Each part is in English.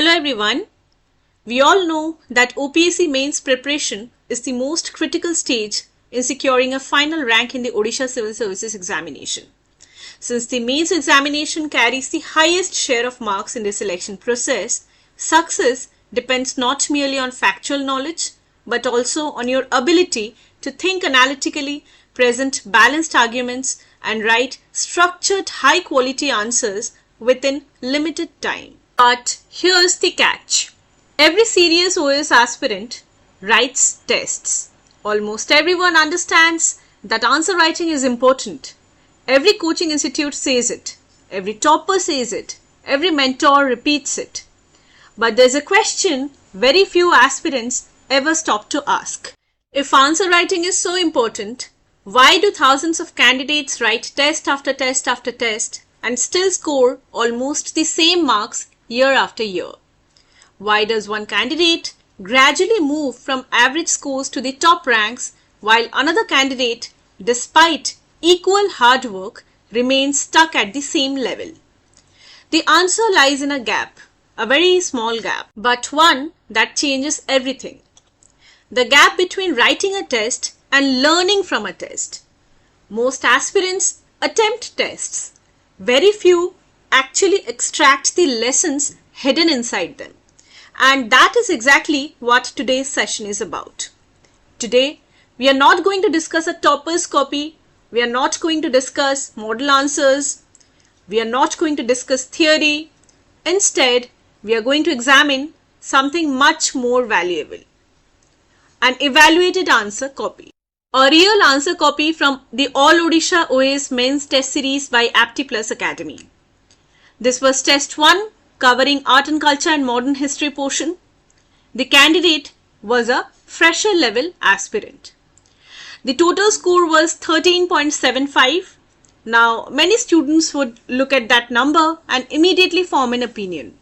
Hello everyone. We all know that OPSC mains preparation is the most critical stage in securing a final rank in the Odisha Civil Services examination. Since the mains examination carries the highest share of marks in the selection process, success depends not merely on factual knowledge but also on your ability to think analytically, present balanced arguments and write structured high quality answers within limited time. But here's the catch. Every serious OAS aspirant writes tests. Almost everyone understands that answer writing is important. Every coaching institute says it. Every topper says it. Every mentor repeats it. But there's a question very few aspirants ever stop to ask. If answer writing is so important, why do thousands of candidates write test after test after test and still score almost the same marks year after year? Why does one candidate gradually move from average scores to the top ranks while another candidate, despite equal hard work, remains stuck at the same level? The answer lies in a gap, a very small gap, but one that changes everything. The gap between writing a test and learning from a test. Most aspirants attempt tests. Very few actually extract the lessons hidden inside them. And that is exactly what today's session is about. Today, we are not going to discuss a topper's copy. We are not going to discuss model answers. We are not going to discuss theory. Instead, we are going to examine something much more valuable. An evaluated answer copy. A real answer copy from the All Odisha OAS Mains Test Series by APTI Plus Academy. This was Test 1 covering Art and Culture and Modern History portion. The candidate was a fresher level aspirant. The total score was 13.75. Now, many students would look at that number and immediately form an opinion.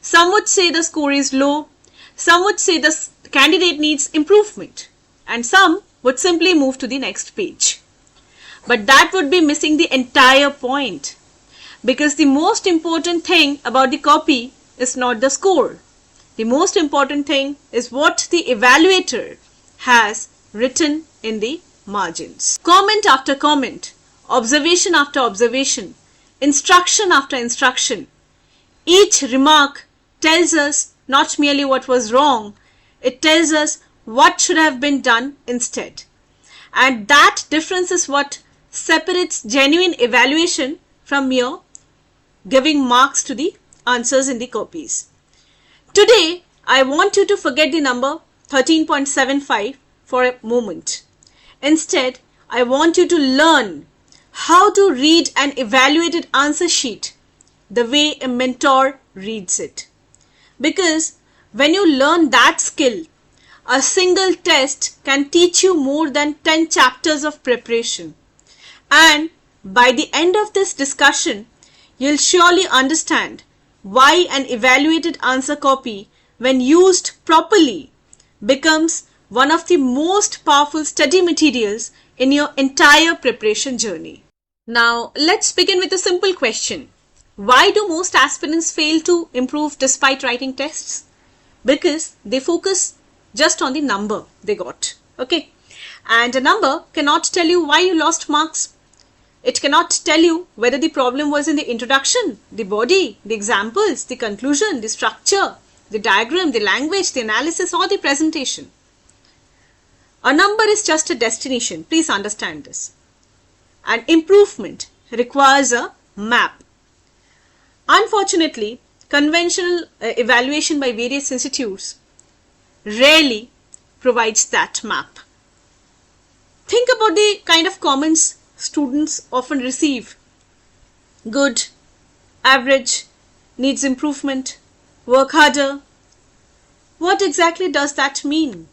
Some would say the score is low. Some would say the candidate needs improvement. And some would simply move to the next page. But that would be missing the entire point. Because the most important thing about the copy is not the score. The most important thing is what the evaluator has written in the margins. Comment after comment, observation after observation, instruction after instruction. Each remark tells us not merely what was wrong, it tells us what should have been done instead. And that difference is what separates genuine evaluation from mere giving marks to the answers in the copies. Today, I want you to forget the number 13.75 for a moment. Instead, I want you to learn how to read an evaluated answer sheet the way a mentor reads it. Because when you learn that skill, a single test can teach you more than 10 chapters of preparation. And by the end of this discussion, you'll surely understand why an evaluated answer copy, when used properly, becomes one of the most powerful study materials in your entire preparation journey. Now, let's begin with a simple question. Why do most aspirants fail to improve despite writing tests? Because they focus just on the number they got. Okay. And a number cannot tell you why you lost marks. It cannot tell you whether the problem was in the introduction, the body, the examples, the conclusion, the structure, the diagram, the language, the analysis or the presentation. A number is just a destination. Please understand this. An improvement requires a map. Unfortunately, conventional evaluation by various institutes rarely provides that map. Think about the kind of comments students often receive. Good, average, needs improvement, work harder. What exactly does that mean?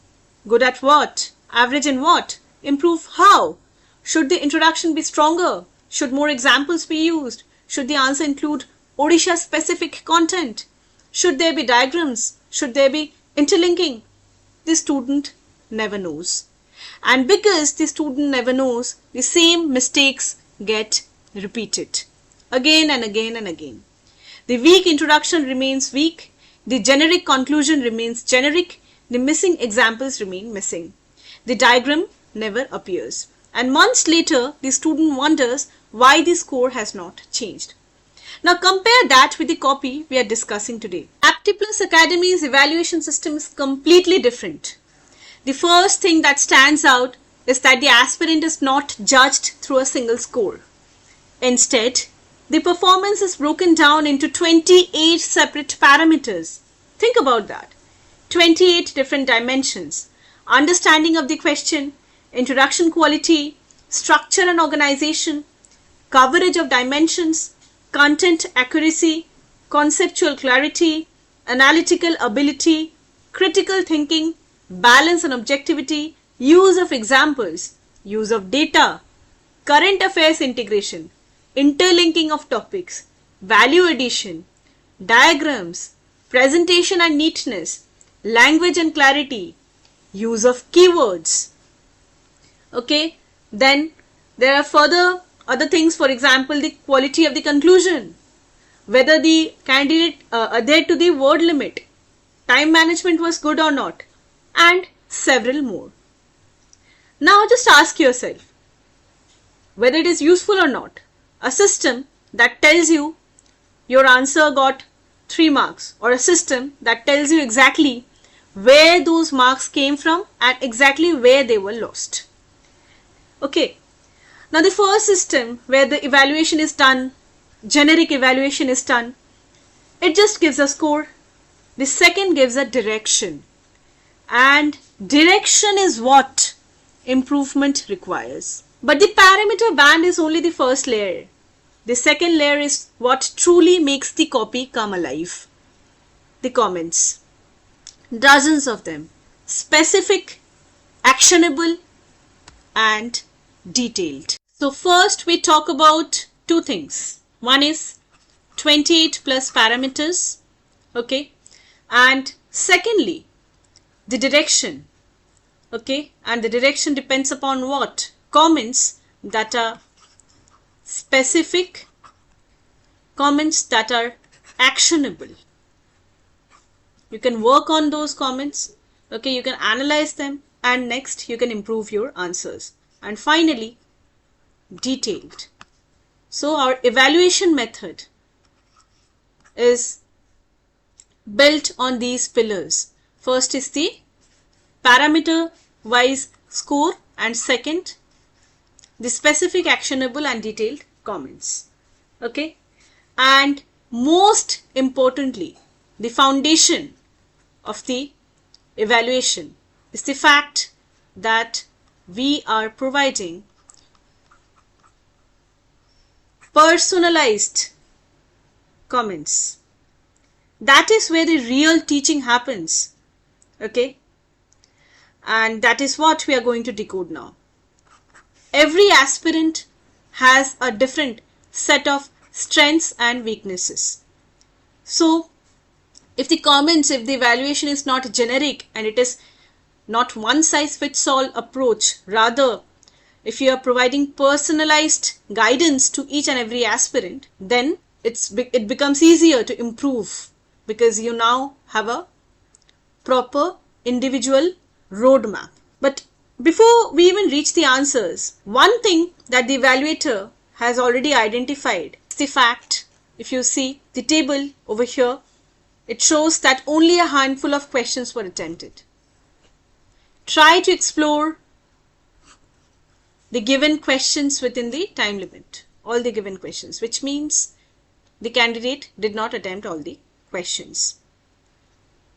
Good at what? Average in what? Improve how? Should the introduction be stronger? Should more examples be used? Should the answer include Odisha specific content? Should there be diagrams? Should there be interlinking? The student never knows. And because the student never knows, the same mistakes get repeated again and again and again. The weak introduction remains weak, The generic conclusion remains generic. The missing examples remain missing. The diagram never appears. And months later, the student wonders why the score has not changed. Now compare that with the copy we are discussing today. APTI Plus Academy's evaluation system is completely different. The first thing that stands out is that the aspirant is not judged through a single score. Instead, the performance is broken down into 28 separate parameters. Think about that. 28 different dimensions. Understanding of the question, introduction quality, structure and organization, coverage of dimensions, content accuracy, conceptual clarity, analytical ability, critical thinking, balance and objectivity, use of examples, use of data, current affairs integration, interlinking of topics, value addition, diagrams, presentation and neatness, language and clarity, use of keywords. Okay, then there are further other things, for example, the quality of the conclusion, whether the candidate adhered to the word limit, time management was good or not, and several more. Now just ask yourself whether it is useful or not. A system that tells you your answer got 3 marks, or a system that tells you exactly where those marks came from and exactly where they were lost. Okay. Now the first system where the evaluation is done, generic evaluation is done, it just gives a score. The second gives a direction, and direction is what improvement requires. But the parameter band is only the first layer. The second layer is what truly makes the copy come alive. The comments, dozens of them, specific, actionable and detailed. So first we talk about 2 things. One is 28 plus parameters, okay, and secondly the direction, okay, and the direction depends upon what? Comments that are specific, comments that are actionable. You can work on those comments, okay, you can analyze them, and next you can improve your answers. And finally, detailed. So our evaluation method is built on these pillars. First is the parameter wise score, and second the specific, actionable and detailed comments. Okay, and most importantly, the foundation of the evaluation is the fact that we are providing personalized comments. That is where the real teaching happens. Okay, and that is what we are going to decode now. Every aspirant has a different set of strengths and weaknesses. So if the comments, if the evaluation is not generic and it is not one size fits all approach, rather if you are providing personalized guidance to each and every aspirant, then it becomes easier to improve, because you now have a proper individual roadmap. But before we even reach the answers, one thing that the evaluator has already identified is the fact, if you see the table over here, it shows that only a handful of questions were attempted. Try to explore the given questions within the time limit, all the given questions, which means the candidate did not attempt all the questions.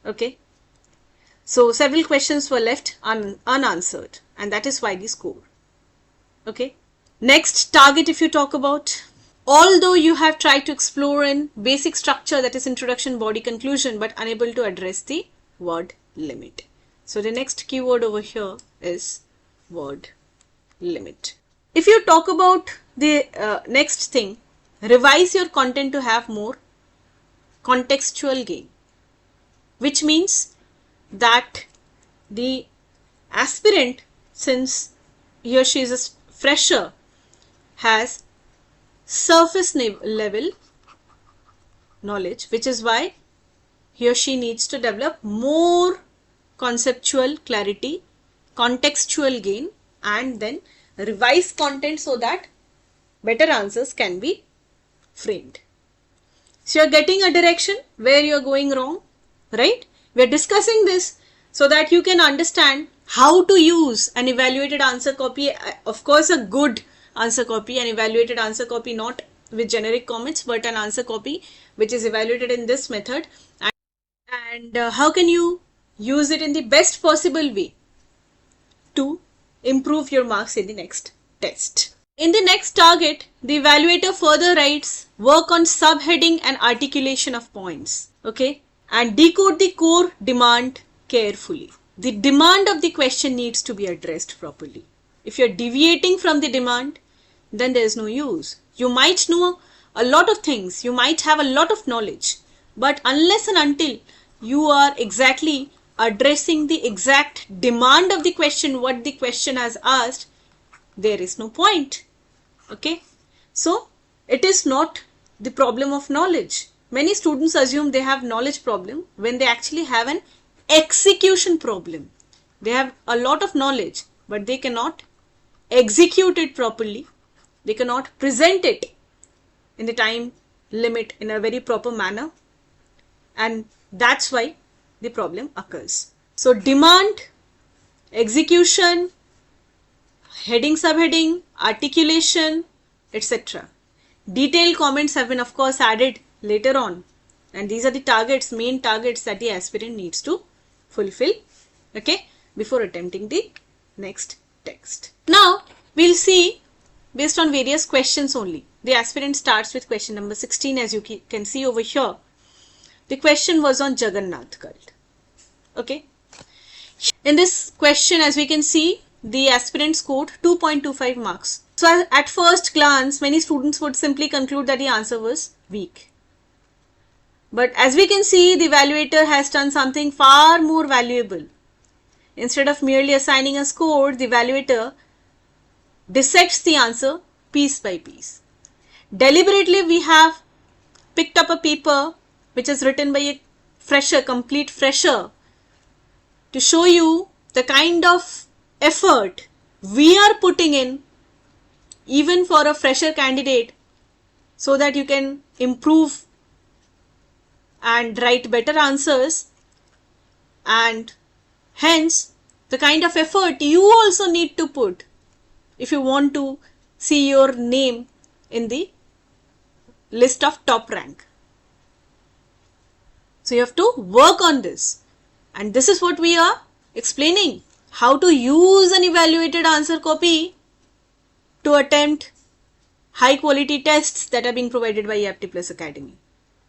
Okay, so several questions were left unanswered, and that is why the score. Okay, next, target. If you talk about, although you have tried to explore in basic structure, that is introduction, body, conclusion, but unable to address the word limit. So the next keyword over here is word limit. If you talk about the next thing, revise your content to have more contextual gain, which means that the aspirant, since he or she is a fresher, has surface level knowledge, which is why he or she needs to develop more conceptual clarity, contextual gain, and then revise content so that better answers can be framed. So you're getting a direction where you're going wrong, right? We're discussing this so that you can understand how to use an evaluated answer copy, of course a good answer copy, an evaluated answer copy not with generic comments but an answer copy which is evaluated in this method, and how can you use it in the best possible way to improve your marks in the next test. In the next target, the evaluator further writes, work on subheading and articulation of points, okay, and decode the core demand carefully. The demand of the question needs to be addressed properly. If you're deviating from the demand, then there is no use. You might know a lot of things, you might have a lot of knowledge, but unless and until you are exactly addressing the exact demand of the question, what the question has asked, there is no point. Okay, so it is not the problem of knowledge. Many students assume they have knowledge problem when they actually have an execution problem. They have a lot of knowledge but they cannot execute it properly. They cannot present it in the time limit in a very proper manner, and that's why the problem occurs. So demand, execution, heading, subheading, articulation, etc. Detailed comments have been of course added later on, and these are the targets, main targets that the aspirant needs to fulfill, okay, before attempting the next text. Now we'll see based on various questions only. The aspirant starts with question number 16, as you can see over here. The question was on Jagannath cult. Okay. In this question, as we can see, the aspirant scored 2.25 marks. So at first glance, many students would simply conclude that the answer was weak. But as we can see, the evaluator has done something far more valuable. Instead of merely assigning a score, the evaluator dissects the answer piece by piece. Deliberately, we have picked up a paper which is written by a fresher, complete fresher, to show you the kind of effort we are putting in even for a fresher candidate so that you can improve and write better answers, and hence the kind of effort you also need to put if you want to see your name in the list of top rank. So you have to work on this, and this is what we are explaining, how to use an evaluated answer copy to attempt high quality tests that are being provided by APTI Academy.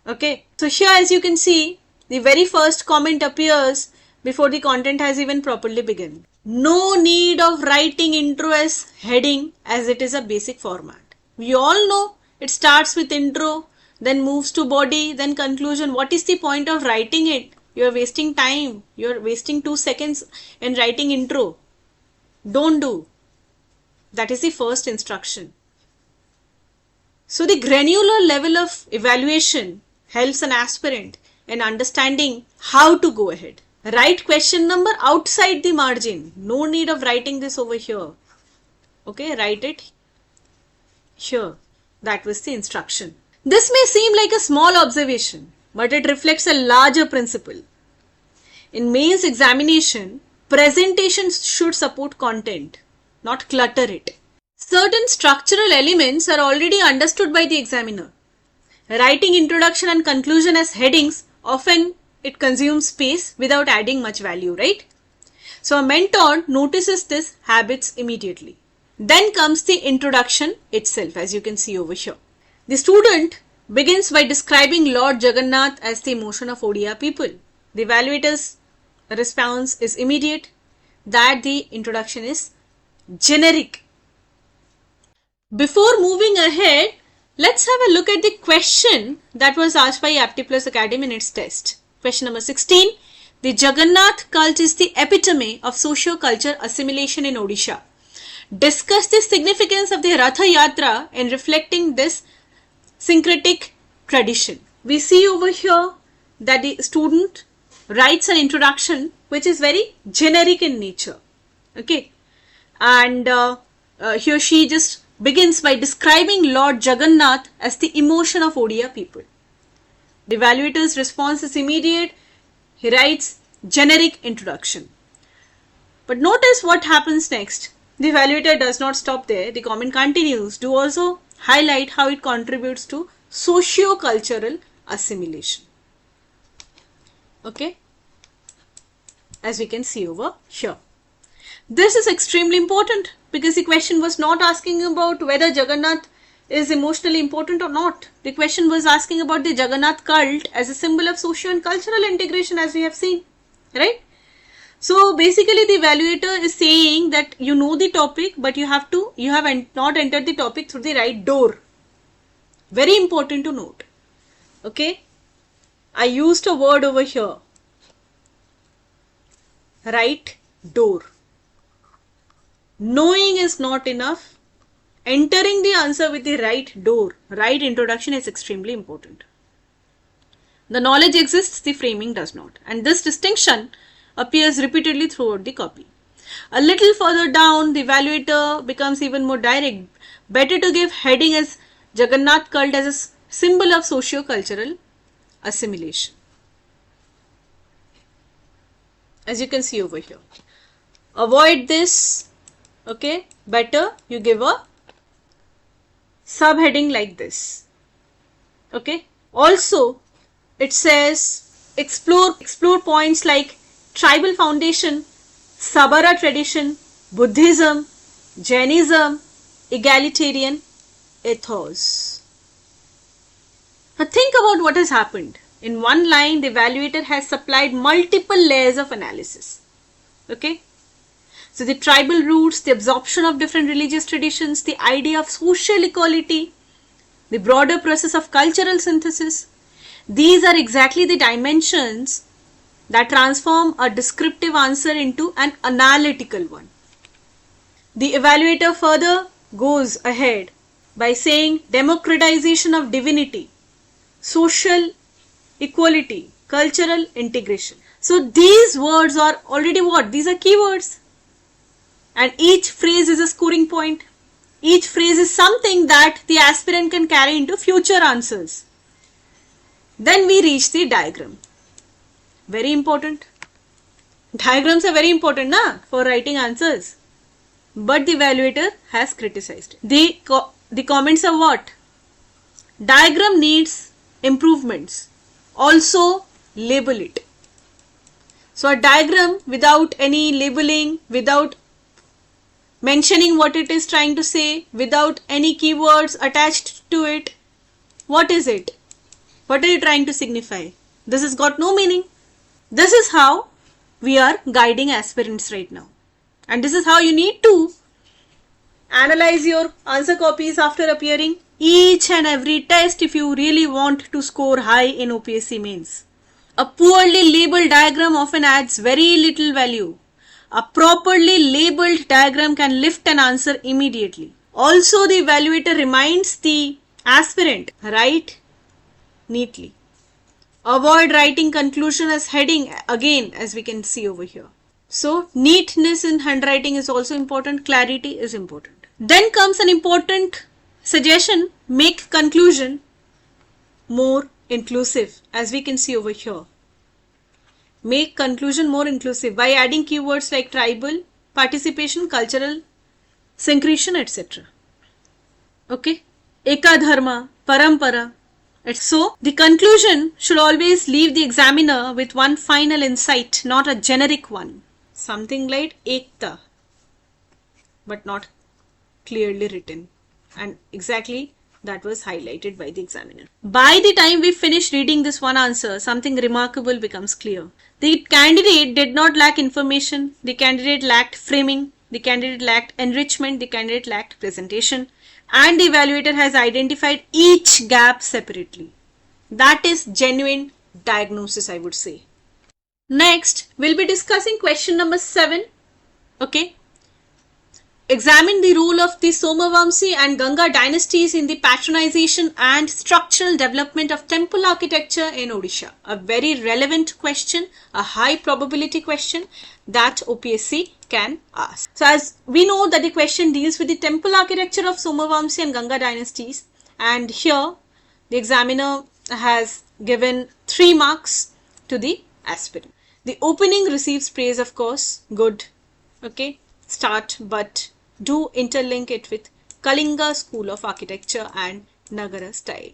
Okay, so here as you can see, the very first comment appears before the content has even properly begun. No need of writing intro as heading, as it is a basic format. We all know it starts with intro, then moves to body, then conclusion. What is the point of writing it? You are wasting time. You are wasting 2 seconds in writing intro. Don't do. That is the first instruction. So the granular level of evaluation helps an aspirant in understanding how to go ahead. Write question number outside the margin. No need of writing this over here. Okay, write it here. That was the instruction. This may seem like a small observation, but it reflects a larger principle. In mains examination, presentation should support content, not clutter it. Certain structural elements are already understood by the examiner. Writing introduction and conclusion as headings, often it consumes space without adding much value, right? So a mentor notices this habits immediately. Then comes the introduction itself, as you can see over here. The student begins by describing Lord Jagannath as the emotion of Odia people. The evaluator's response is immediate, that the introduction is generic. Before moving ahead, let's have a look at the question that was asked by APTI Academy in its test. Question number 16. The Jagannath cult is the epitome of socio-culture assimilation in Odisha. Discuss the significance of the Ratha Yatra in reflecting this syncretic tradition. We see over here that the student writes an introduction which is very generic in nature. Okay, and he or she just begins by describing Lord Jagannath as the emotion of Odia people. The evaluator's response is immediate. He writes generic introduction. But notice what happens next. The evaluator does not stop there. The comment continues to also highlight how it contributes to socio-cultural assimilation. Okay, as we can see over here. This is extremely important because the question was not asking about whether Jagannath is emotionally important or not. The question was asking about the Jagannath cult as a symbol of socio and cultural integration, as we have seen, right? So basically the evaluator is saying that you know the topic, but you have not entered the topic through the right door. Very important to note. Okay, I used a word over here, right door. Knowing is not enough. Entering the answer with the right door, right introduction is extremely important. The knowledge exists, the framing does not. And this distinction appears repeatedly throughout the copy. A little further down, the evaluator becomes even more direct. Better to give heading as Jagannath cult as a symbol of socio-cultural assimilation. As you can see over here. Avoid this. Okay, better you give a subheading like this. Okay, also it says explore points like tribal foundation, Sabara tradition, Buddhism, Jainism, egalitarian ethos. Now think about what has happened. In one line, the evaluator has supplied multiple layers of analysis. Okay, so the tribal roots, the absorption of different religious traditions, the idea of social equality, the broader process of cultural synthesis. These are exactly the dimensions that transform a descriptive answer into an analytical one. The evaluator further goes ahead by saying democratization of divinity, social equality, cultural integration. So these words are already what? These are keywords. And each phrase is a scoring point. Each phrase is something that the aspirant can carry into future answers. Then we reach the diagram. Very important. Diagrams are very important for writing answers. But the evaluator has criticized it. The comments are what? Diagram needs improvements. Also label it. So a diagram without any labeling, without mentioning what it is trying to say, without any keywords attached to it, what is it? What are you trying to signify? This has got no meaning. This is how we are guiding aspirants right now. And this is how you need to analyze your answer copies after appearing each and every test if you really want to score high in OPSC mains. A poorly labeled diagram often adds very little value. A properly labeled diagram can lift an answer immediately. Also, the evaluator reminds the aspirant, write neatly. Avoid writing conclusion as heading again, as we can see over here. So, neatness in handwriting is also important. Clarity is important. Then comes an important suggestion, make conclusion more inclusive, as we can see over here. Make conclusion more inclusive by adding keywords like tribal, participation, cultural, syncretion, etc. Okay. Eka dharma, parampara. So, the conclusion should always leave the examiner with one final insight, not a generic one. Something like ekta, but not clearly written. And exactly that was highlighted by the examiner. By the time we finish reading this one answer, something remarkable becomes clear. The candidate did not lack information. The candidate lacked framing. The candidate lacked enrichment. The candidate lacked presentation. And the evaluator has identified each gap separately. That is genuine diagnosis, I would say. Next, we'll be discussing question number 7. Okay. examine the role of the Somavamsi and Ganga dynasties in the patronization and structural development of temple architecture in Odisha. A very relevant question, a high probability question that OPSC can ask. So as we know that the question deals with the temple architecture of Somavamsi and Ganga dynasties, and here the examiner has given 3 marks to the aspirant. The opening receives praise, of course, good, okay, start, but do interlink it with Kalinga school of architecture and Nagara style.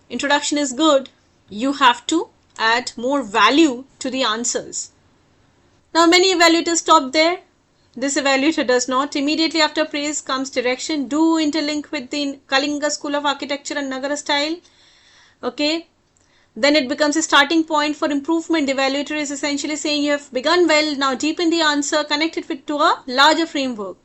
Introduction is good. You have to add more value to the answers. Now many evaluators stop there. This evaluator does not. Immediately after praise comes direction. Do interlink with the Kalinga school of architecture and Nagara style. Okay. Then it becomes a starting point for improvement. The evaluator is essentially saying you have begun well. Now deepen the answer. Connect it to a larger framework.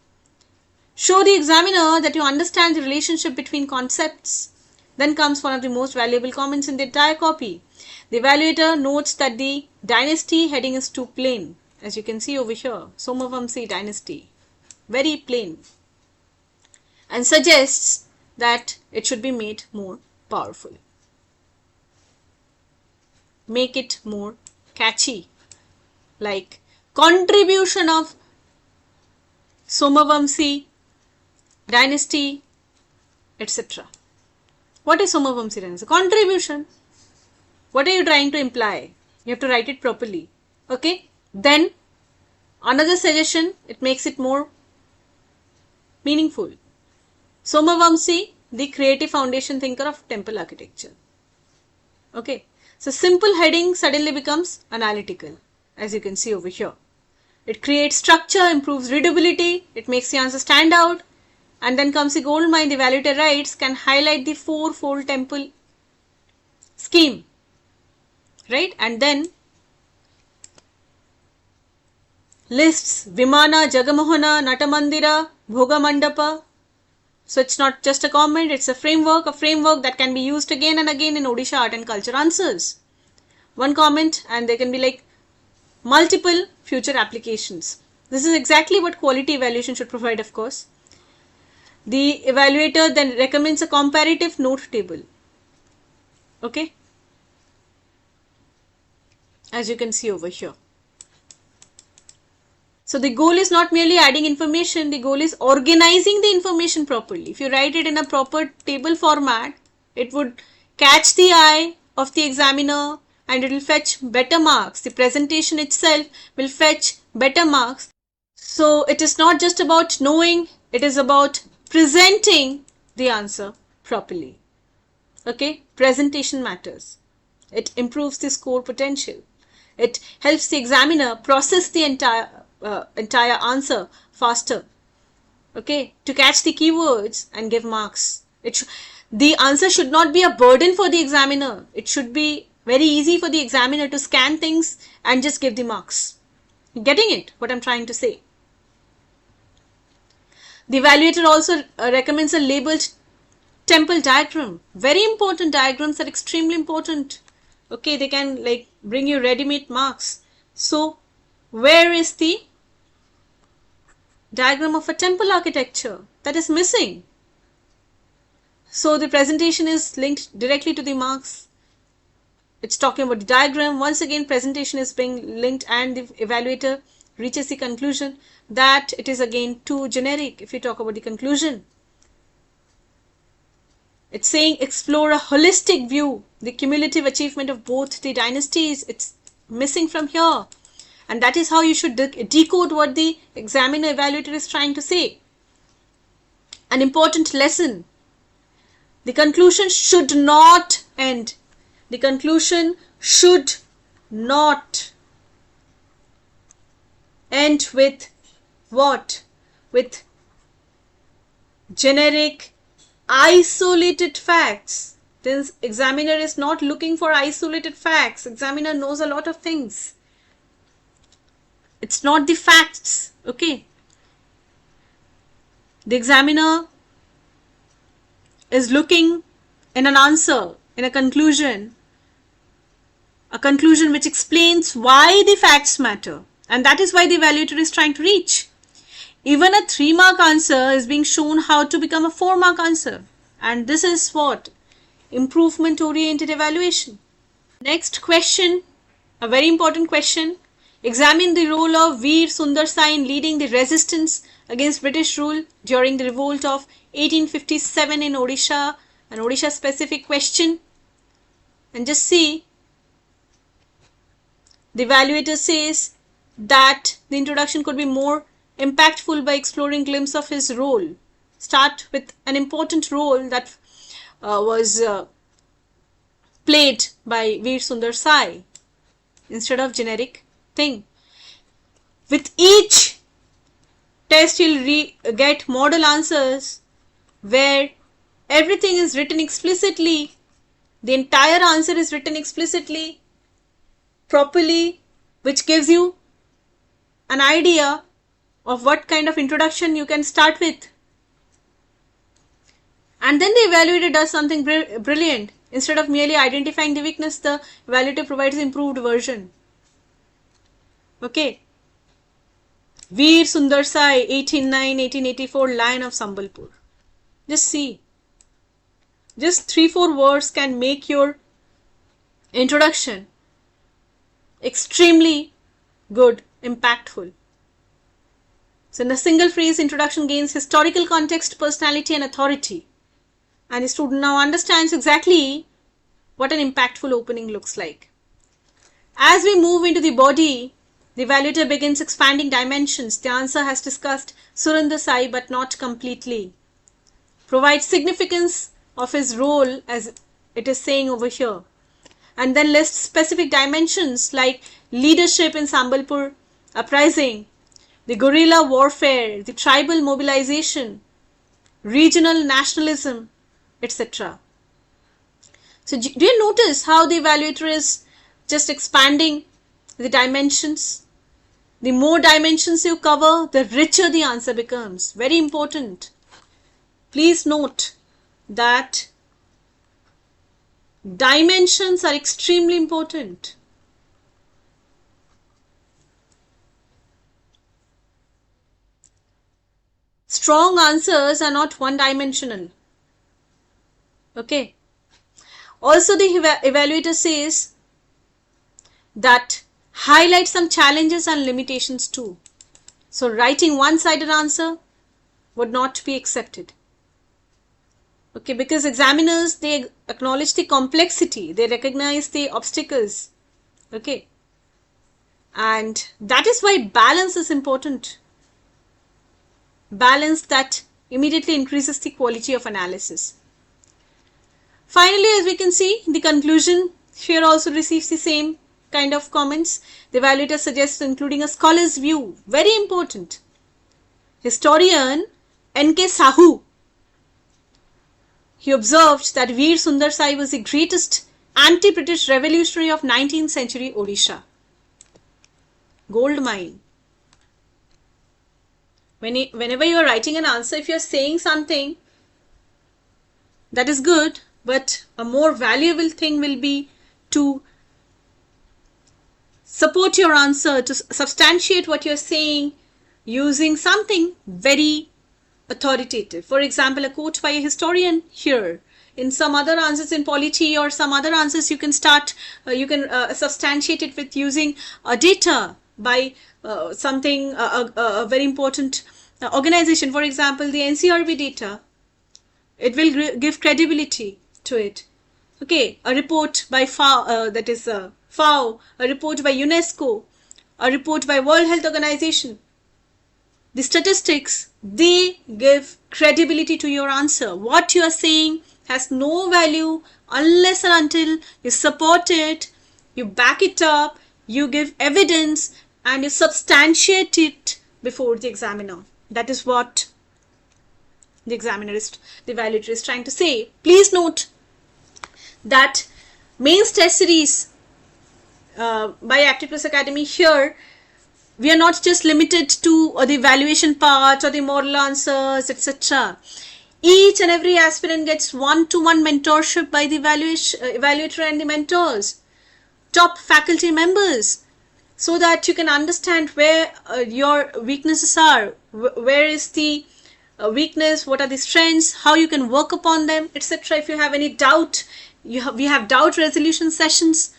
Show the examiner that you understand the relationship between concepts. Then comes one of the most valuable comments in the entire copy. The evaluator notes that the dynasty heading is too plain. As you can see over here, Somavamsi dynasty. Very plain. And suggests that it should be made more powerful. Make it more catchy. Like contribution of Somavamsi dynasty, etc. What is Somavamsi dynasty? Contribution. What are you trying to imply? You have to write it properly. Okay. Then another suggestion, it makes it more meaningful. Somavamsi, the creative foundation thinker of temple architecture. Okay. So simple heading suddenly becomes analytical, as you can see over here. It creates structure, improves readability, it makes the answer stand out. And then comes the gold mine. The evaluator writes, can highlight the 4-fold temple scheme, right? And then lists Vimana, Jagamohana, Natamandira, Bhogamandapa. So it's not just a comment, it's a framework that can be used again and again in Odisha art and culture answers. One comment and there can be like multiple future applications. This is exactly what quality evaluation should provide, of course. The evaluator then recommends a comparative note table. Okay. As you can see over here. So the goal is not merely adding information, the goal is organizing the information properly. If you write it in a proper table format, it would catch the eye of the examiner and it will fetch better marks. The presentation itself will fetch better marks. So it is not just about knowing, it is about presenting the answer properly. Okay, presentation matters. It improves the score potential. It helps the examiner process the entire answer faster. Okay, to catch the keywords and give marks. The answer should not be a burden for the examiner. It should be very easy for the examiner to scan things and just give the marks. Getting it? What I'm trying to say. The evaluator also recommends a labeled temple diagram. Very important. Diagrams are extremely important. Okay, they can like bring you ready-made marks. So, where is the diagram of a temple architecture? That is missing. So, the presentation is linked directly to the marks. It's talking about the diagram. Once again, presentation is being linked and the evaluator reaches the conclusion that it is again too generic if you talk about the conclusion. It's saying explore a holistic view, the cumulative achievement of both the dynasties. It's missing from here. And that is how you should decode what the examiner evaluator is trying to say. An important lesson. The conclusion should not end. The conclusion should not end with what? With generic, isolated facts. This examiner is not looking for isolated facts. Examiner knows a lot of things. It's not the facts. Okay. The examiner is looking in an answer, in a conclusion which explains why the facts matter. And that is why the evaluator is trying to reach. Even a 3-mark answer is being shown how to become a 4-mark answer. And this is what? Improvement oriented evaluation. Next question, a very important question. Examine the role of Veer Sundar Sai in leading the resistance against British rule during the revolt of 1857 in Odisha. An Odisha specific question. And just see, the evaluator says that the introduction could be more impactful by exploring glimpse of his role. Start with an important role that was played by Veer Sundar Sai instead of generic thing. With each test you'll get model answers where everything is written explicitly, the entire answer is written explicitly, properly, which gives you an idea of what kind of introduction you can start with. And then the evaluator does something brilliant. Instead of merely identifying the weakness, the evaluator provides the improved version. Okay. Veer Sundar Sai, 1809-1884, Lion of Sambalpur. Just see. Just 3-4 words can make your introduction extremely good, impactful. So in a single phrase, introduction gains historical context, personality and authority. And the student now understands exactly what an impactful opening looks like. As we move into the body, the evaluator begins expanding dimensions. The answer has discussed Surinder Sai but not completely. Provides significance of his role as it is saying over here. And then lists specific dimensions like leadership in Sambalpur uprising, the guerrilla warfare, the tribal mobilization, regional nationalism, etc. So do you notice how the evaluator is just expanding the dimensions? The more dimensions you cover, the richer the answer becomes. Very important. Please note that dimensions are extremely important. Strong answers are not one-dimensional. Okay. Also, the evaluator says that highlight some challenges and limitations too. So, writing one-sided answer would not be accepted. Okay, because examiners, they acknowledge the complexity, they recognize the obstacles. Okay. And that is why balance is important. Balance that immediately increases the quality of analysis. Finally, as we can see, the conclusion here also receives the same kind of comments. The evaluator suggests including a scholar's view. Very important. Historian N.K. Sahu, he observed that Veer Sundar Sai was the greatest anti-British revolutionary of 19th century Odisha. Gold mine. Whenever you are writing an answer, if you are saying something that is good, but a more valuable thing will be to support your answer, to substantiate what you are saying using something very authoritative. For example, a quote by a historian here. In some other answers in polity or some other answers, you can start, you can substantiate it with using data by something, a very important organization. For example, the NCRB data. It will give credibility to it. Okay, a report by FAO, that is FAO, a report by UNESCO, a report by World Health Organization. The statistics, they give credibility to your answer. What you are saying has no value unless and until you support it, you back it up, you give evidence and you substantiate it before the examiner. That is what the evaluator is trying to say. Please note that mains test series by APTI Academy here, we are not just limited to the evaluation part or the model answers, etc. Each and every aspirant gets one-to-one mentorship by the evaluator and the mentors, top faculty members, so that you can understand where your weaknesses are, where is the weakness, what are the strengths, how you can work upon them, etc. If you have any doubt, we have doubt resolution sessions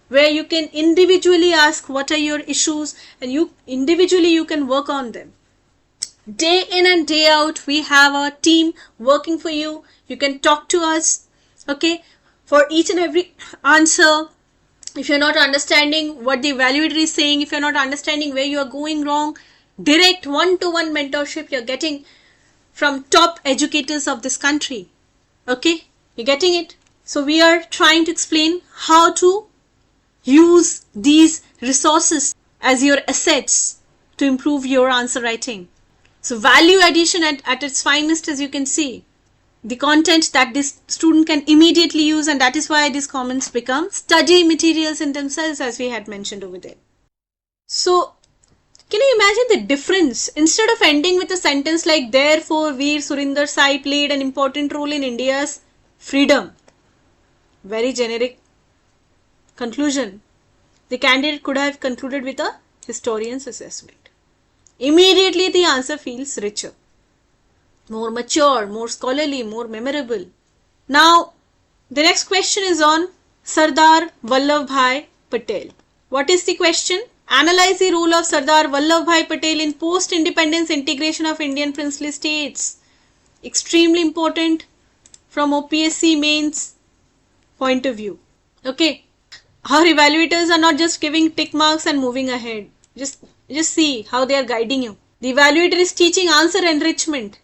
where you can individually ask what are your issues, and you can work on them. Day in and day out, we have our team working for you. You can talk to us, okay, for each and every answer. If you're not understanding what the evaluator is saying, if you're not understanding where you are going wrong, direct one-to-one mentorship you're getting from top educators of this country. Okay, you're getting it? So we are trying to explain how to use these resources as your assets to improve your answer writing. So value addition at its finest, as you can see. The content that this student can immediately use, and that is why these comments become study materials in themselves, as we had mentioned over there. So can you imagine the difference? Instead of ending with a sentence like, therefore Veer Surinder Sai played an important role in India's freedom, very generic conclusion, the candidate could have concluded with a historian's assessment. Immediately the answer feels richer, more mature, more scholarly, more memorable. Now, the next question is on Sardar Vallabhbhai Patel. What is the question? Analyze the role of Sardar Vallabhbhai Patel in post-independence integration of Indian princely states. Extremely important from OPSC mains point of view. Okay, our evaluators are not just giving tick marks and moving ahead. Just see how they are guiding you. The evaluator is teaching answer enrichment,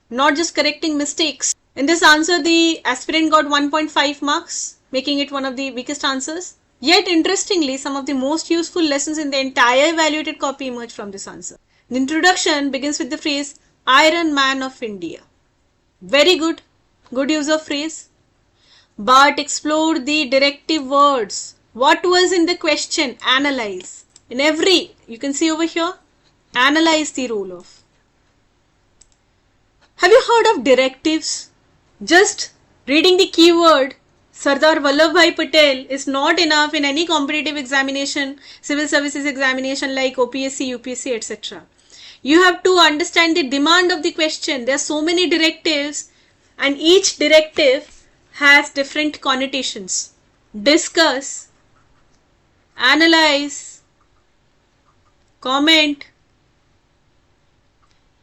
not just correcting mistakes. In this answer, the aspirant got 1.5 marks, making it one of the weakest answers. Yet, interestingly, some of the most useful lessons in the entire evaluated copy emerge from this answer. The introduction begins with the phrase, Iron Man of India. Very good. Good use of phrase. But explore the directive words. What was in the question? Analyze. In every, you can see over here, analyze the role of. Have you heard of directives? Just reading the keyword Sardar Vallabhbhai Patel is not enough in any competitive examination, civil services examination like OPSC, UPSC, etc. You have to understand the demand of the question. There are so many directives and each directive has different connotations. Discuss, analyze, comment,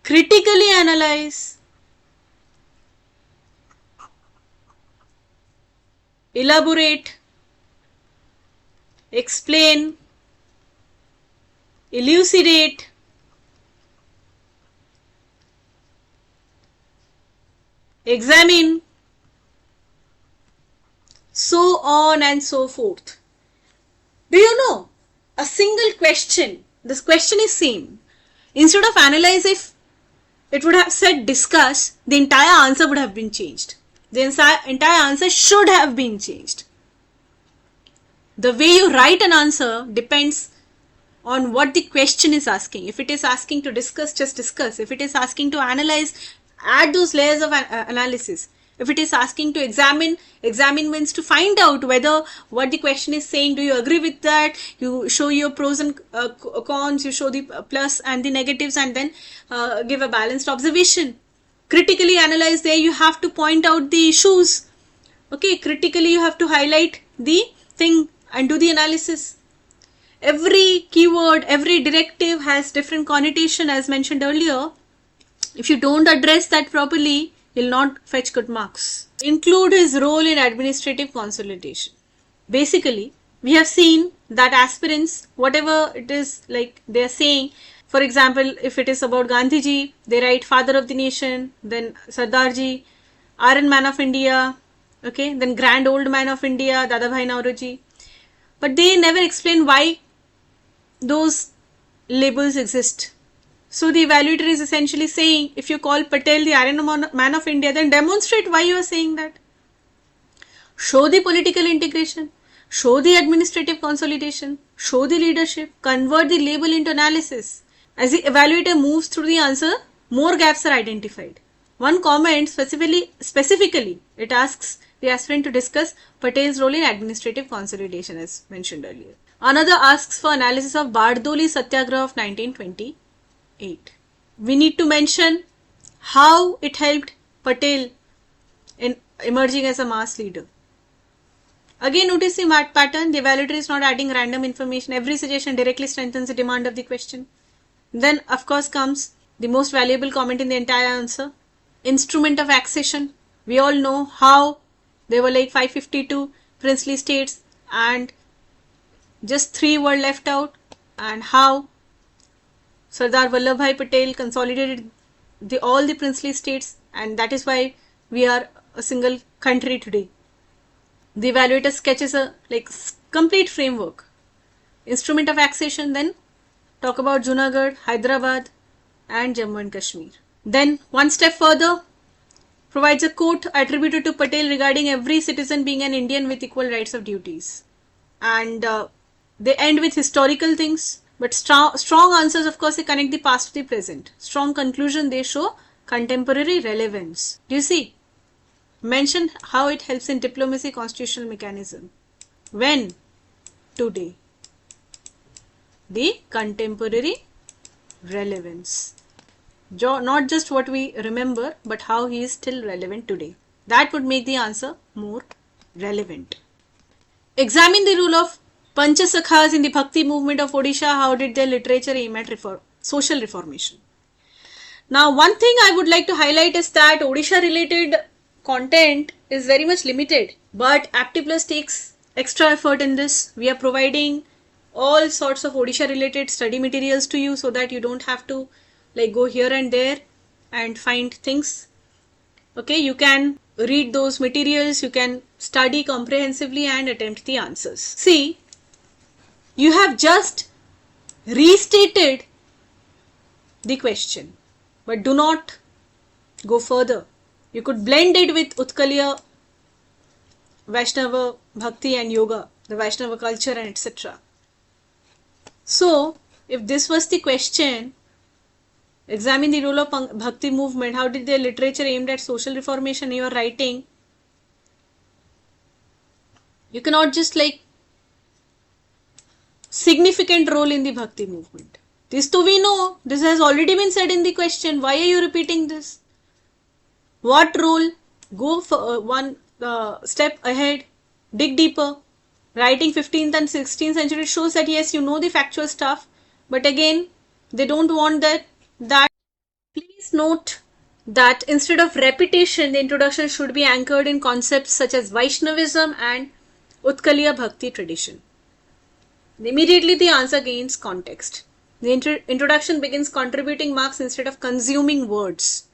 critically analyze, elaborate, explain, elucidate, examine, so on and so forth. Do you know, a single question, this question is same. Instead of analyze, if it would have said discuss, the entire answer would have been changed. The entire answer should have been changed. The way you write an answer depends on what the question is asking. If it is asking to discuss, just discuss. If it is asking to analyze, add those layers of analysis. If it is asking to examine means to find out whether what the question is saying, do you agree with that? You show your pros and cons, you show the plus and the negatives, and then give a balanced observation. Critically analyze, there you have to point out the issues. Okay, critically you have to highlight the thing and do the analysis. Every keyword, every directive has different connotation, as mentioned earlier. If you don't address that properly, you'll not fetch good marks. Include his role in administrative consolidation. Basically, we have seen that aspirants, whatever it is like they are saying, for example, if it is about Gandhiji, they write Father of the Nation, then Sardarji, Iron Man of India, okay, then Grand Old Man of India, Dadabhai Naoroji. But they never explain why those labels exist. So the evaluator is essentially saying, if you call Patel the Iron Man of India, then demonstrate why you are saying that. Show the political integration, show the administrative consolidation, show the leadership, convert the label into analysis. As the evaluator moves through the answer, more gaps are identified. One comment specifically, it asks the aspirant to discuss Patel's role in administrative consolidation, as mentioned earlier. Another asks for analysis of Bardoli Satyagraha of 1928. we need to mention how it helped Patel in emerging as a mass leader. Again, notice the pattern. The evaluator is not adding random information. Every suggestion directly strengthens the demand of the question. Then, of course, comes the most valuable comment in the entire answer. Instrument of accession. We all know how there were like 552 princely states and just 3 were left out, and how Sardar Vallabhbhai Patel consolidated all the princely states, and that is why we are a single country today. The evaluator sketches a complete framework. Instrument of accession, then talk about Junagadh, Hyderabad and Jammu and Kashmir. Then one step further, provides a quote attributed to Patel regarding every citizen being an Indian with equal rights of duties. And they end with historical things, but strong answers, of course, they connect the past to the present. Strong conclusion, they show contemporary relevance. Do you see? Mention how it helps in diplomacy constitutional mechanism. When? Today. The contemporary relevance. Not just what we remember, but how he is still relevant today. That would make the answer more relevant. Examine the role of Panchasakhas in the Bhakti movement of Odisha. How did their literature aim at social reformation? Now, one thing I would like to highlight is that Odisha related content is very much limited, but APTI Plus takes extra effort in this. We are providing all sorts of Odisha related study materials to you so that you don't have to go here and there and find things. Okay, you can read those materials, you can study comprehensively and attempt the answers. See, you have just restated the question, but do not go further. You could blend it with Utkaliya, Vaishnava, Bhakti and Yoga, the Vaishnava culture and etc. So, if this was the question, examine the role of Bhakti movement, how did their literature aimed at social reformation, you are writing, you cannot just significant role in the Bhakti movement. This too we know, this has already been said in the question, why are you repeating this? What role? Go for one step ahead, dig deeper. Writing 15th and 16th century shows that yes, you know the factual stuff, but again, they don't want that. Please note that instead of repetition, the introduction should be anchored in concepts such as Vaishnavism and Utkaliya Bhakti tradition. Immediately the answer gains context. The introduction begins contributing marks instead of consuming words.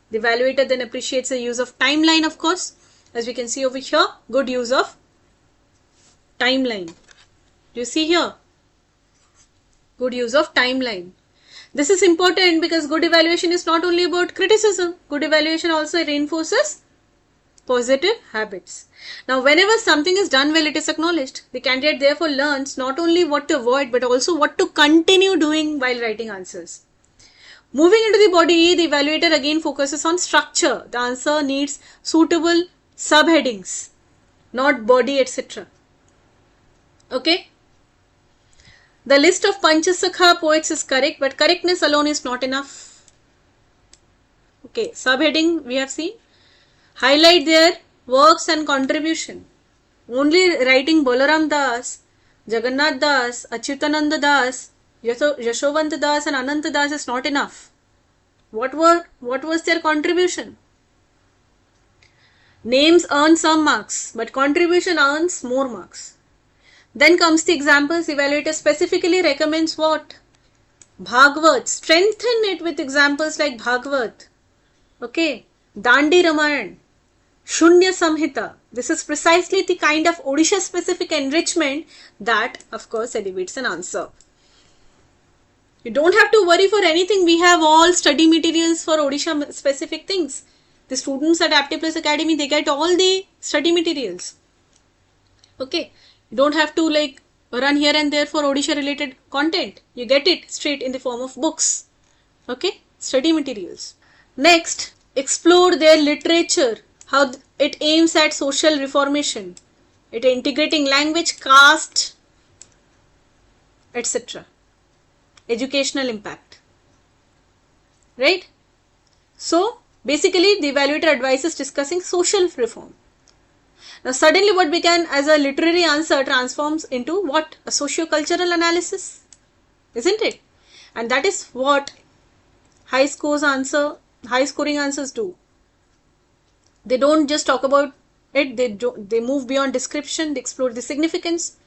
The evaluator then appreciates the use of timeline, of course. As we can see over here, good use of timeline. Do you see here? Good use of timeline. This is important because good evaluation is not only about criticism. Good evaluation also reinforces positive habits. Now, whenever something is done well, it is acknowledged. The candidate therefore learns not only what to avoid, but also what to continue doing while writing answers. Moving into the body E, the evaluator again focuses on structure. The answer needs suitable subheadings, not body, etc. Okay. The list of Panchasakha poets is correct, but correctness alone is not enough. Okay, subheading we have seen. Highlight their works and contribution. Only writing Balaram Das, Jagannath Das, Achyutananda Das, Yashovant Das and Ananta Das is not enough. What was their contribution? Names earn some marks, but contribution earns more marks. Then comes the examples. Evaluator specifically recommends what? Bhagavad. Strengthen it with examples like Bhagavad. Okay. Dandi Ramayan. Shunya Samhita. This is precisely the kind of Odisha specific enrichment that, of course, elevates an answer. You don't have to worry for anything. We have all study materials for Odisha specific things. The students at APTI Plus Academy, they get all the study materials. Okay. You don't have to run here and there for Odisha related content. You get it straight in the form of books. Okay. Study materials. Next, explore their literature. How it aims at social reformation. It integrating language, caste, etc. Educational impact. right? So basically the evaluator advises discussing social reform. Now suddenly what began as a literary answer transforms into what? A socio-cultural analysis, isn't it? And that is what high scoring answers do. They don't just talk about it, they move beyond description, they explore the significance.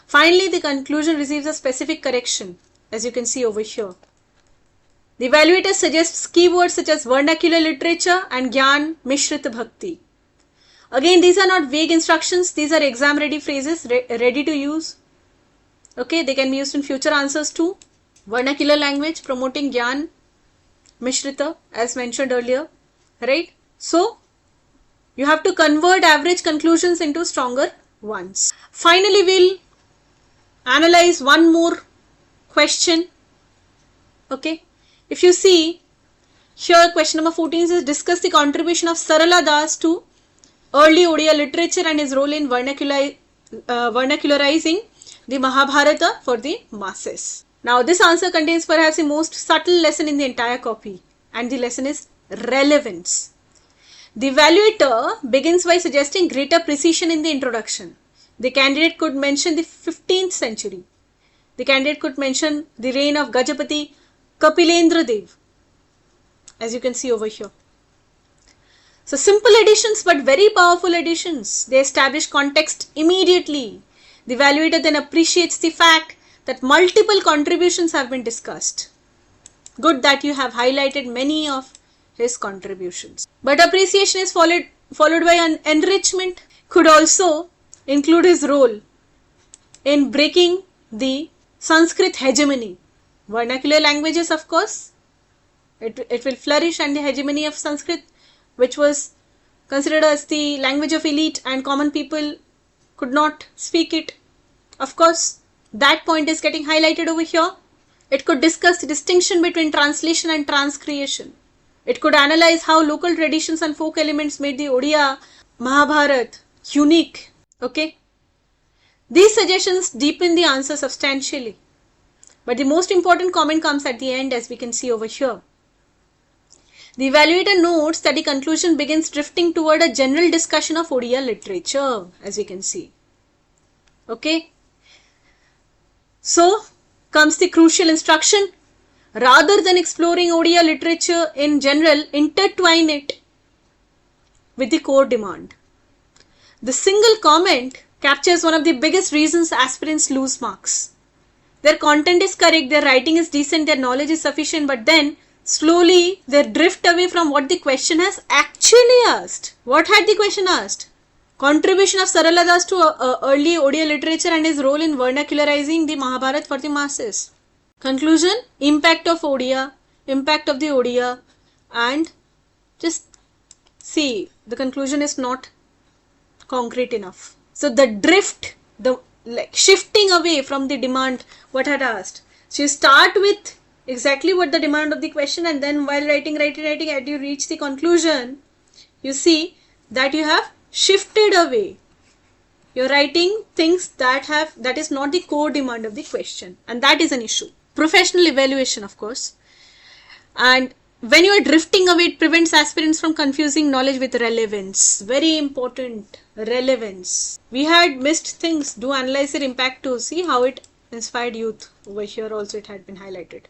Finally, the conclusion receives a specific correction, as you can see over here. The evaluator suggests keywords such as vernacular literature and Gyan Mishrit Bhakti. Again, these are not vague instructions, these are exam ready phrases, ready to use. Okay, they can be used in future answers too. Vernacular language promoting Gyan Mishrita, as mentioned earlier, right? So, you have to convert average conclusions into stronger ones. Finally, we'll analyze one more question. Okay, if you see here, question number 14 says discuss the contribution of Sarala Das to early Odia literature and his role in vernacularizing the Mahabharata for the masses. Now, this answer contains perhaps the most subtle lesson in the entire copy, and the lesson is relevance. The evaluator begins by suggesting greater precision in the introduction. The candidate could mention the 15th century. The candidate could mention the reign of Gajapati Kapilendra Dev, as you can see over here. So simple additions but very powerful additions. They establish context immediately. The evaluator then appreciates the fact that multiple contributions have been discussed. Good that you have highlighted many of his contributions. But appreciation is followed by an enrichment. Could also include his role in breaking the Sanskrit hegemony. Vernacular languages, of course, it will flourish, and the hegemony of Sanskrit, which was considered as the language of elite and common people could not speak it. Of course, that point is getting highlighted over here. It could discuss the distinction between translation and transcreation. It could analyze how local traditions and folk elements made the Odia Mahabharata unique. Okay. These suggestions deepen the answer substantially. But the most important comment comes at the end, as we can see over here. The evaluator notes that the conclusion begins drifting toward a general discussion of Odia literature, as we can see. Okay. So comes the crucial instruction. Rather than exploring Odia literature in general, intertwine it with the core demand. The single comment captures one of the biggest reasons aspirants lose marks. Their content is correct, their writing is decent, their knowledge is sufficient, but then slowly they drift away from what the question has actually asked. What had the question asked? Contribution of Sarala Das to early Odia literature and his role in vernacularizing the Mahabharata for the masses. Conclusion, impact of the Odia, and just see, the conclusion is not concrete enough. So the drift, the shifting away from the demand, what had asked. So you start with exactly what the demand of the question, and then while writing, and you reach the conclusion, you see that you have shifted away. You're writing things that is not the core demand of the question, and that is an issue. Professional evaluation, of course. And when you are drifting away, it prevents aspirants from confusing knowledge with relevance. Very important, relevance. We had missed things. Do analyze their impact to see how it inspired youth. Over here also it had been highlighted.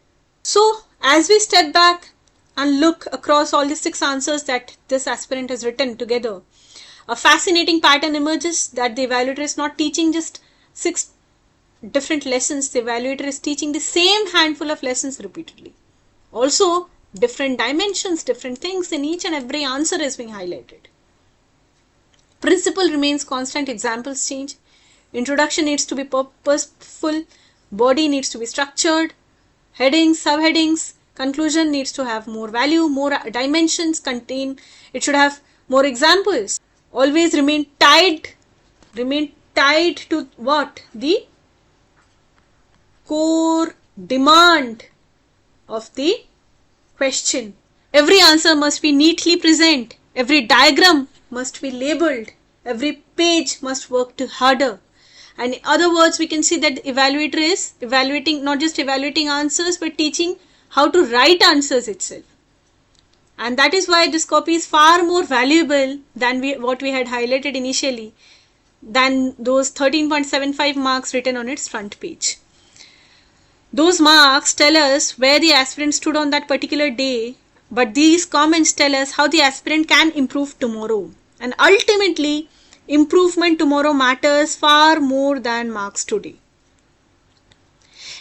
So as we step back and look across all the 6 answers that this aspirant has written together, a fascinating pattern emerges that the evaluator is not teaching just 6 different lessons. The evaluator is teaching the same handful of lessons repeatedly. Also, different dimensions, different things in each and every answer is being highlighted. Principle remains constant, examples change. Introduction needs to be purposeful, body needs to be structured, headings, subheadings, conclusion needs to have more value, more dimensions, it should have more examples. Always remain tied to what? The core demand of the question. Every answer must be neatly present. Every diagram must be labeled. Every page must work harder. And in other words, we can see that the evaluator is evaluating, not just evaluating answers, but teaching how to write answers itself. And that is why this copy is far more valuable than what we had highlighted initially, than those 13.75 marks written on its front page. Those marks tell us where the aspirant stood on that particular day, but these comments tell us how the aspirant can improve tomorrow. And ultimately, improvement tomorrow matters far more than marks today.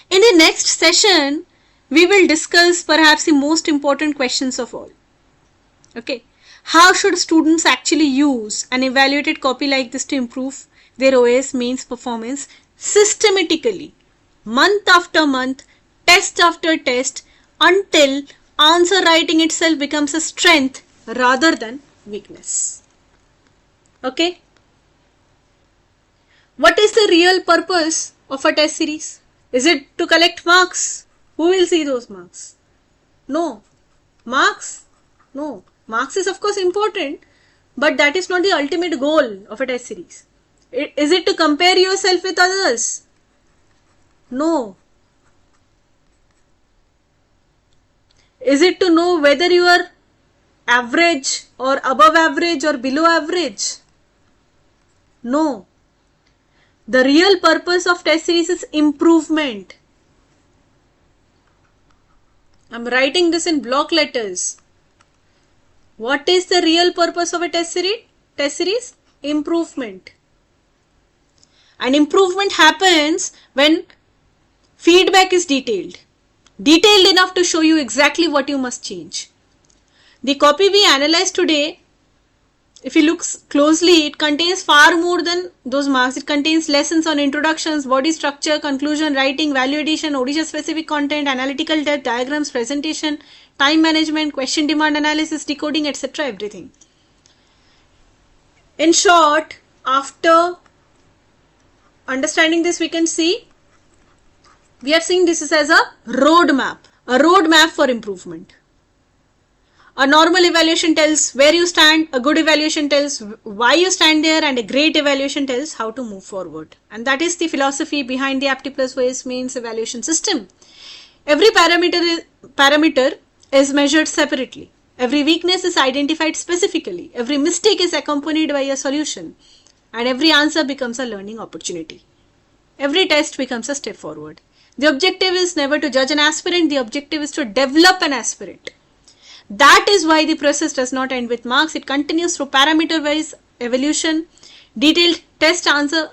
In the next session, we will discuss perhaps the most important questions of all. Okay, how should students actually use an evaluated copy like this to improve their OAS mains performance systematically, month after month, test after test, until answer writing itself becomes a strength rather than weakness. Okay? What is the real purpose of a test series? Is it to collect marks? Who will see those marks? No. Marks? No. Marks is of course important, but that is not the ultimate goal of a test series. Is it to compare yourself with others? No. Is it to know whether you are average or above average or below average? No. The real purpose of test series is improvement. I am writing this in block letters. What is the real purpose of a test series? Test series? Improvement. And improvement happens when feedback is detailed. Detailed enough to show you exactly what you must change. The copy we analyzed today, if you look closely, it contains far more than those marks. It contains lessons on introductions, body structure, conclusion, writing, value addition, Odisha specific content, analytical depth, diagrams, presentation, time management, question demand analysis, decoding, etc. everything. In short, after understanding this, we can see, we are seeing this as a roadmap for improvement. A normal evaluation tells where you stand, a good evaluation tells why you stand there, and a great evaluation tells how to move forward. And that is the philosophy behind the APTI plus OAS mains evaluation system. Every parameter is measured separately. Every weakness is identified specifically. Every mistake is accompanied by a solution. And every answer becomes a learning opportunity. Every test becomes a step forward. The objective is never to judge an aspirant. The objective is to develop an aspirant. That is why the process does not end with marks. It continues through parameter-wise evaluation, detailed test answer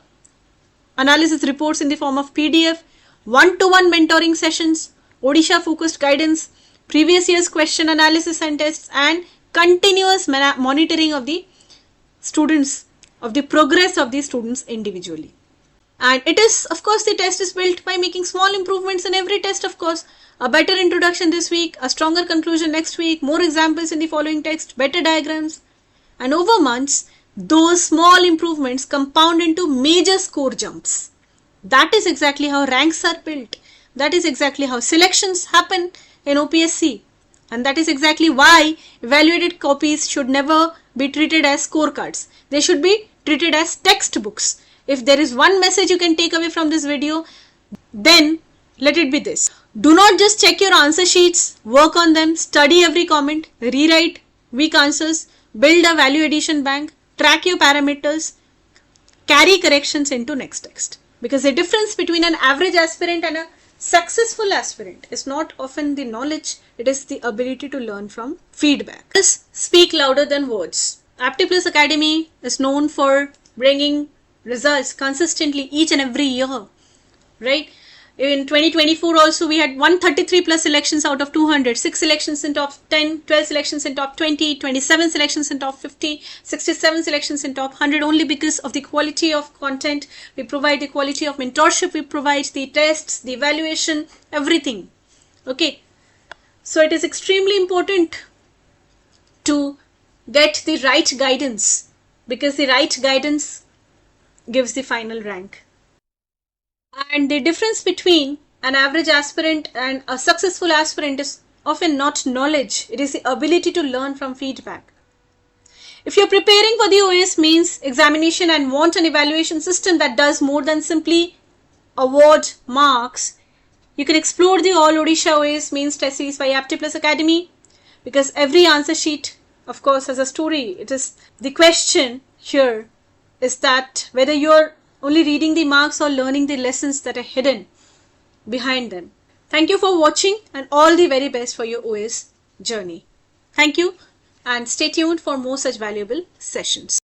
analysis reports in the form of PDF, one-to-one mentoring sessions, Odisha focused guidance, previous year's question analysis and tests, and continuous monitoring of the students, of the progress of the students individually. And it is, of course, the test is built by making small improvements in every test, of course. A better introduction this week, a stronger conclusion next week, more examples in the following text, better diagrams. And over months, those small improvements compound into major score jumps. That is exactly how ranks are built. That is exactly how selections happen in OPSC. And that is exactly why evaluated copies should never be treated as scorecards. They should be treated as textbooks. If there is one message you can take away from this video, then let it be this. Do not just check your answer sheets, work on them, study every comment, rewrite weak answers, build a value addition bank, track your parameters, carry corrections into next text. Because the difference between an average aspirant and a successful aspirant is not often the knowledge, it is the ability to learn from feedback. Just speak louder than words. APTI Plus Academy is known for bringing results consistently each and every year, right? In 2024 also we had 133 plus selections out of 200, 6 selections in top 10, 12 selections in top 20, 27 selections in top 50, 67 selections in top 100, only because of the quality of content we provide, the quality of mentorship we provide, the tests, the evaluation, everything. Okay, so it is extremely important to get the right guidance, because the right guidance gives the final rank. And the difference between an average aspirant and a successful aspirant is often not knowledge, it is the ability to learn from feedback. If you're preparing for the OAS mains examination and want an evaluation system that does more than simply award marks, you can explore the All Odisha OAS mains test series by APTI Plus Academy. because every answer sheet, of course, has a story. It is the question here is that whether you're only reading the marks or learning the lessons that are hidden behind them. Thank you for watching and all the very best for your OAS journey. Thank you and stay tuned for more such valuable sessions.